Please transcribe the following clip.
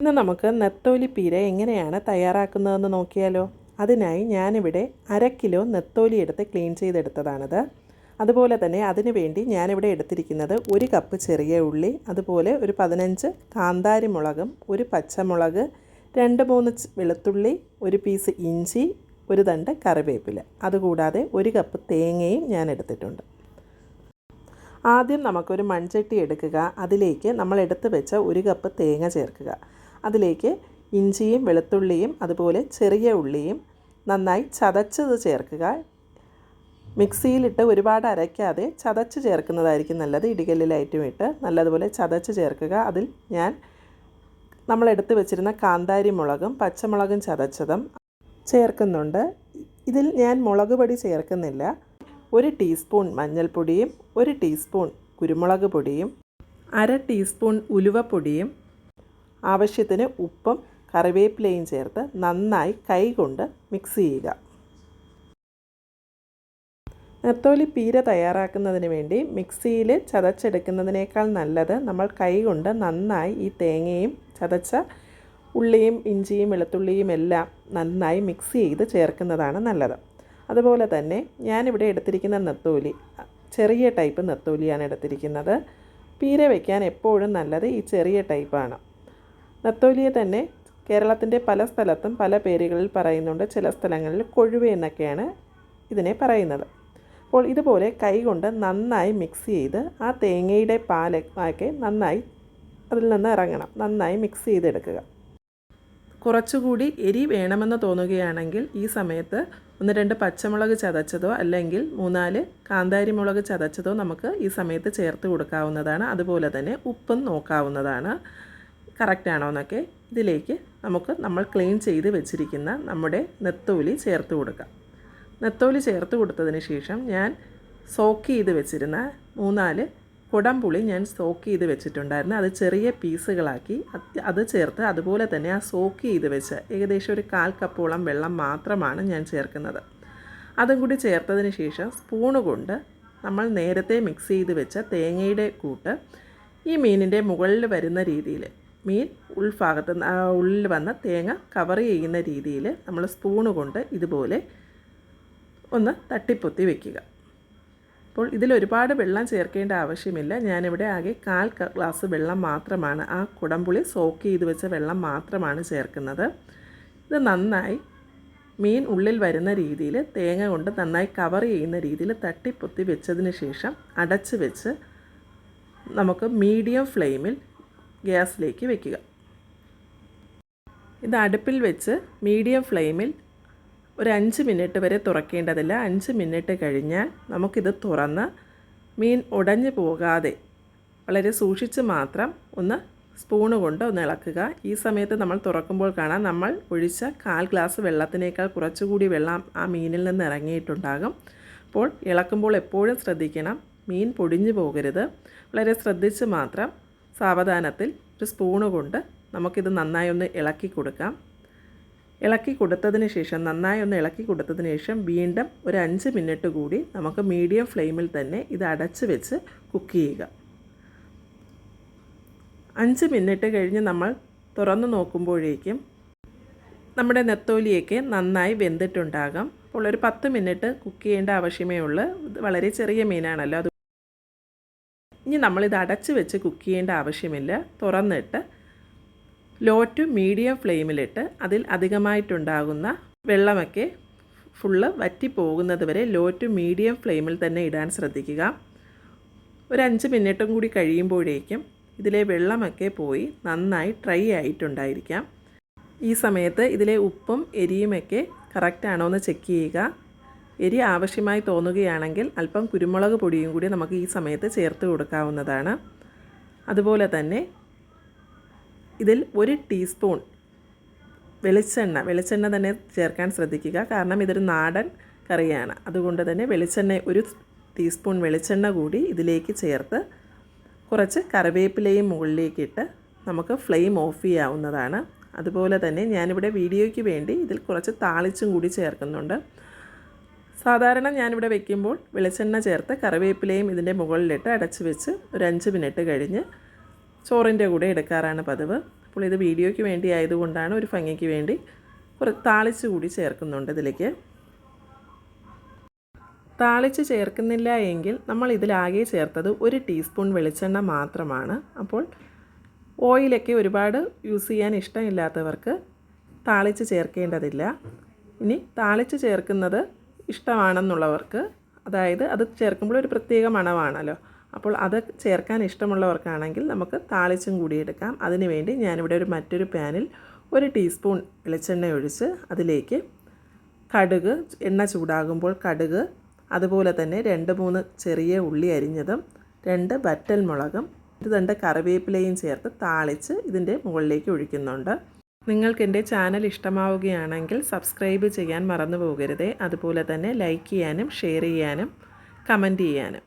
ഇന്ന് നമുക്ക് നെത്തോലി പീര എങ്ങനെയാണ് തയ്യാറാക്കുന്നതെന്ന് നോക്കിയാലോ. അതിനായി ഞാനിവിടെ 1/2 കിലോ നെത്തോലി എടുത്ത് ക്ലീൻ ചെയ്തെടുത്തതാണിത്. അതുപോലെ തന്നെ അതിനു വേണ്ടി ഞാനിവിടെ എടുത്തിരിക്കുന്നത് 1 കപ്പ് ചെറിയ ഉള്ളി, അതുപോലെ ഒരു 15 കാന്താരി മുളകും, ഒരു പച്ചമുളക്, 2-3 വെളുത്തുള്ളി, ഒരു പീസ് ഇഞ്ചി, ഒരു തണ്ട് കറിവേപ്പില, അതുകൂടാതെ 1 കപ്പ് തേങ്ങയും ഞാൻ എടുത്തിട്ടുണ്ട്. ആദ്യം നമുക്കൊരു മൺചട്ടി എടുക്കുക. അതിലേക്ക് നമ്മൾ എടുത്ത് വെച്ച 1 കപ്പ് തേങ്ങ ചേർക്കുക. അതിലേക്ക് ഇഞ്ചിയും വെളുത്തുള്ളിയും അതുപോലെ ചെറിയ ഉള്ളിയും നന്നായി ചതച്ചത് ചേർക്കുക. മിക്സിയിലിട്ട് ഒരുപാട് അരയ്ക്കാതെ ചതച്ച് ചേർക്കുന്നതായിരിക്കും നല്ലത്. ഇടികല്ലിലായിട്ടും ഇട്ട് നല്ലതുപോലെ ചതച്ച് ചേർക്കുക. അതിൽ ഞാൻ നമ്മളെടുത്ത് വെച്ചിരുന്ന കാന്താരി മുളകും പച്ചമുളകും ചതച്ചതും ചേർക്കുന്നുണ്ട്. ഇതിൽ ഞാൻ മുളക് പൊടി ചേർക്കുന്നില്ല. 1 ടീസ്പൂൺ മഞ്ഞൾപ്പൊടിയും 1 ടീസ്പൂൺ കുരുമുളക് പൊടിയും 1/2 ടീസ്പൂൺ ഉലുവപ്പൊടിയും ആവശ്യത്തിന് ഉപ്പും കറിവേപ്പിലയും ചേർത്ത് നന്നായി കൈകൊണ്ട് മിക്സ് ചെയ്യുക. നെത്തോലി പീര തയ്യാറാക്കുന്നതിന് വേണ്ടി മിക്സിയിൽ ചതച്ചെടുക്കുന്നതിനേക്കാൾ നല്ലത് നമ്മൾ കൈകൊണ്ട് നന്നായി ഈ തേങ്ങയും ചതച്ച ഉള്ളിയും ഇഞ്ചിയും വെളുത്തുള്ളിയും എല്ലാം നന്നായി മിക്സ് ചെയ്ത് ചേർക്കുന്നതാണ് നല്ലത്. അതുപോലെ തന്നെ ഞാനിവിടെ എടുത്തിരിക്കുന്ന നെത്തോലി ചെറിയ ടൈപ്പ് നെത്തോലിയാണ് എടുത്തിരിക്കുന്നത്. പീര വയ്ക്കാൻ എപ്പോഴും നല്ലത് ഈ ചെറിയ ടൈപ്പാണ്. നെത്തോലിയെ തന്നെ കേരളത്തിൻ്റെ പല സ്ഥലത്തും പല പേരുകളിൽ പറയുന്നുണ്ട്. ചില സ്ഥലങ്ങളിൽ കൊഴുവ എന്നൊക്കെയാണ് ഇതിനെ പറയുന്നത്. അപ്പോൾ ഇതുപോലെ കൈകൊണ്ട് നന്നായി മിക്സ് ചെയ്ത് ആ തേങ്ങയുടെ പാലൊക്കെ നന്നായി അതിൽ നിന്ന് ഇറങ്ങണം. നന്നായി മിക്സ് ചെയ്തെടുക്കുക. കുറച്ചുകൂടി എരി വേണമെന്ന് തോന്നുകയാണെങ്കിൽ ഈ സമയത്ത് 1-2 പച്ചമുളക് ചതച്ചതോ അല്ലെങ്കിൽ 3-4 കാന്താരി മുളക് ചതച്ചതോ നമുക്ക് ഈ സമയത്ത് ചേർത്ത് കൊടുക്കാവുന്നതാണ്. അതുപോലെ തന്നെ ഉപ്പും നോക്കാവുന്നതാണ്, കറക്റ്റ് ആണോ എന്നൊക്കെ. ഇതിലേക്ക് നമുക്ക് നമ്മൾ ക്ലീൻ ചെയ്ത് വെച്ചിരിക്കുന്ന നമ്മുടെ നെത്തോലി ചേർത്ത് കൊടുക്കാം. നെത്തോലി ചേർത്ത് കൊടുത്തതിന് ശേഷം ഞാൻ സോക്ക് ചെയ്ത് വെച്ചിരുന്ന 3-4 കുടംപുളി ഞാൻ സോക്ക് ചെയ്ത് വെച്ചിട്ടുണ്ടായിരുന്നു. അത് ചെറിയ പീസുകളാക്കി അത് ചേർത്ത് അതുപോലെ തന്നെ ആ സോക്ക് ചെയ്ത് വെച്ച് ഏകദേശം ഒരു 1/4 കപ്പോളം വെള്ളം മാത്രമാണ് ഞാൻ ചേർക്കുന്നത്. അതും കൂടി ചേർത്തതിന് ശേഷം സ്പൂണ് കൊണ്ട് നമ്മൾ നേരത്തെ മിക്സ് ചെയ്ത് വെച്ച തേങ്ങയുടെ കൂട്ട് ഈ മീനിൻ്റെ മുകളിൽ വരുന്ന രീതിയിൽ, മീൻ ഉൾഭാഗത്ത് ഉള്ളിൽ വന്ന തേങ്ങ കവർ ചെയ്യുന്ന രീതിയിൽ നമ്മൾ സ്പൂണ് കൊണ്ട് ഇതുപോലെ ഒന്ന് തട്ടിപ്പൊത്തി വയ്ക്കുക. അപ്പോൾ ഇതിൽ ഒരുപാട് വെള്ളം ചേർക്കേണ്ട ആവശ്യമില്ല. ഞാനിവിടെ ആകെ 1/4 ഗ്ലാസ് വെള്ളം മാത്രമാണ്, ആ കുടംപുളി സോക്ക് ചെയ്ത് വെച്ച വെള്ളം മാത്രമാണ് ചേർക്കുന്നത്. ഇത് നന്നായി മീൻ ഉള്ളിൽ വരുന്ന രീതിയിൽ തേങ്ങ കൊണ്ട് നന്നായി കവർ ചെയ്യുന്ന രീതിയിൽ തട്ടിപ്പൊത്തി വെച്ചതിന് ശേഷം അടച്ച് വെച്ച് നമുക്ക് മീഡിയം ഫ്ലെയിമിൽ ഗ്യാസിലേക്ക് വെക്കുക. ഇത് അടുപ്പിൽ വെച്ച് മീഡിയം ഫ്ലെയിമിൽ ഒരു 5 മിനിറ്റ് വരെ തുറക്കേണ്ടതില്ല. 5 മിനിറ്റ് കഴിഞ്ഞാൽ നമുക്കിത് തുറന്ന് മീൻ ഉടഞ്ഞു പോകാതെ വളരെ സൂക്ഷിച്ച് മാത്രം ഒന്ന് സ്പൂണ് കൊണ്ട് ഒന്ന് ഇളക്കുക. ഈ സമയത്ത് നമ്മൾ തുറക്കുമ്പോൾ കാണാം നമ്മൾ ഒഴിച്ച 1/4 ഗ്ലാസ് വെള്ളത്തിനേക്കാൾ കുറച്ചുകൂടി വെള്ളം ആ മീനിൽ നിന്ന് ഇറങ്ങിയിട്ടുണ്ടാകും. അപ്പോൾ ഇളക്കുമ്പോൾ എപ്പോഴും ശ്രദ്ധിക്കണം, മീൻ പൊടിഞ്ഞു പോകരുത്. വളരെ ശ്രദ്ധിച്ച് മാത്രം സാവധാനത്തിൽ ഒരു സ്പൂണ് കൊണ്ട് നമുക്കിത് നന്നായി ഒന്ന് ഇളക്കി കൊടുക്കാം. ഇളക്കി കൊടുത്തതിന് ശേഷം നന്നായി ഒന്ന് ഇളക്കി കൊടുത്തതിന് ശേഷം വീണ്ടും ഒരു 5 മിനിറ്റ് കൂടി നമുക്ക് മീഡിയം ഫ്ലെയിമിൽ തന്നെ ഇത് അടച്ച് വെച്ച് കുക്ക് ചെയ്യുക. 5 മിനിറ്റ് കഴിഞ്ഞ് നമ്മൾ തുറന്ന് നോക്കുമ്പോഴേക്കും നമ്മുടെ നെത്തോലിയൊക്കെ നന്നായി വെന്തിട്ടുണ്ടാകും. അപ്പോൾ ഒരു 10 മിനിറ്റ് കുക്ക് ചെയ്യേണ്ട ആവശ്യമേ ഉള്ളൂ. ഇത് വളരെ ചെറിയ മീനാണല്ലോ. ഇനി നമ്മളിത് അടച്ച് വെച്ച് കുക്ക് ചെയ്യേണ്ട ആവശ്യമില്ല. തുറന്നിട്ട് ലോ ടു മീഡിയം ഫ്ലെയിമിലിട്ട് അതിൽ അധികമായിട്ടുണ്ടാകുന്ന വെള്ളമൊക്കെ ഫുള്ള് വറ്റിപ്പോകുന്നത് വരെ ലോ ടു മീഡിയം ഫ്ലെയിമിൽ തന്നെ ഇടാൻ ശ്രദ്ധിക്കുക. ഒരു 5 മിനിറ്റും കൂടി കഴിയുമ്പോഴേക്കും ഇതിലെ വെള്ളമൊക്കെ പോയി നന്നായി ഡ്രൈ ആയിട്ടുണ്ടായിരിക്കാം. ഈ സമയത്ത് ഇതിലെ ഉപ്പും എരിയുമൊക്കെ കറക്റ്റ് ആണോ എന്ന് ചെക്ക് ചെയ്യുക. എരി ആവശ്യമായി തോന്നുകയാണെങ്കിൽ അല്പം കുരുമുളക് പൊടിയും കൂടി നമുക്ക് ഈ സമയത്ത് ചേർത്ത് കൊടുക്കാവുന്നതാണ്. അതുപോലെ തന്നെ ഇതിൽ 1 ടീസ്പൂൺ വെളിച്ചെണ്ണ തന്നെ ചേർക്കാൻ ശ്രദ്ധിക്കുക. കാരണം ഇതൊരു നാടൻ കറിയാണ്. അതുകൊണ്ട് തന്നെ 1 ടീസ്പൂൺ വെളിച്ചെണ്ണ കൂടി ഇതിലേക്ക് ചേർത്ത് കുറച്ച് കറിവേപ്പിലയും മുകളിലേക്കിട്ട് നമുക്ക് ഫ്ലെയിം ഓഫ് ചെയ്യാവുന്നതാണ്. അതുപോലെ തന്നെ ഞാനിവിടെ വീഡിയോയ്ക്ക് വേണ്ടി ഇതിൽ കുറച്ച് താളിച്ചും കൂടി ചേർക്കുന്നുണ്ട്. സാധാരണ ഞാനിവിടെ വെക്കുമ്പോൾ വെളിച്ചെണ്ണ ചേർത്ത് കറിവേപ്പിലയും ഇതിൻ്റെ മുകളിലിട്ട് അടച്ച് വെച്ച് ഒരു 5 മിനിറ്റ് കഴിഞ്ഞ് ചോറിൻ്റെ കൂടെ എടുക്കാറാണ് പതിവ്. അപ്പോൾ ഇത് വീഡിയോയ്ക്ക് വേണ്ടി ആയതുകൊണ്ടാണ് ഒരു ഭംഗിക്ക് വേണ്ടി താളിച്ച് കൂടി ചേർക്കുന്നുണ്ട് ഇതിലേക്ക്. താളിച്ച് ചേർക്കുന്നില്ല എങ്കിൽ നമ്മൾ ഇതിലാകെ ചേർത്തത് 1 ടീസ്പൂൺ വെളിച്ചെണ്ണ മാത്രമാണ്. അപ്പോൾ ഓയിലൊക്കെ ഒരുപാട് യൂസ് ചെയ്യാൻ ഇഷ്ടമില്ലാത്തവർക്ക് താളിച്ച് ചേർക്കേണ്ടതില്ല. ഇനി താളിച്ച് ചേർക്കുന്നത് ഇഷ്ടമാണെന്നുള്ളവർക്ക്, അതായത് അത് ചേർക്കുമ്പോൾ ഒരു പ്രത്യേക മണമാണല്ലോ, അപ്പോൾ അത് ചേർക്കാൻ ഇഷ്ടമുള്ളവർക്കാണെങ്കിൽ നമുക്ക് താളിച്ചും കൂടി എടുക്കാം. അതിനുവേണ്ടി ഞാനിവിടെ മറ്റൊരു പാനിൽ 1 ടീസ്പൂൺ വെളിച്ചെണ്ണ ഒഴിച്ച് അതിലേക്ക് കടുക്, എണ്ണ ചൂടാകുമ്പോൾ കടുക്, അതുപോലെ തന്നെ 2-3 ചെറിയ ഉള്ളി അരിഞ്ഞതും 2 വറ്റൽ മുളകും 2 കറിവേപ്പിലയും ചേർത്ത് താളിച്ച് ഇതിൻ്റെ മുകളിലേക്ക് ഒഴിക്കുന്നുണ്ട്. നിങ്ങൾക്ക് എൻ്റെ ചാനൽ ഇഷ്ടമാവുകയാണെങ്കിൽ സബ്സ്ക്രൈബ് ചെയ്യാൻ മറന്നു പോകരുതേ. അതുപോലെ തന്നെ ലൈക്ക് ചെയ്യാനും ഷെയർ ചെയ്യാനും കമൻറ്റ് ചെയ്യാനും.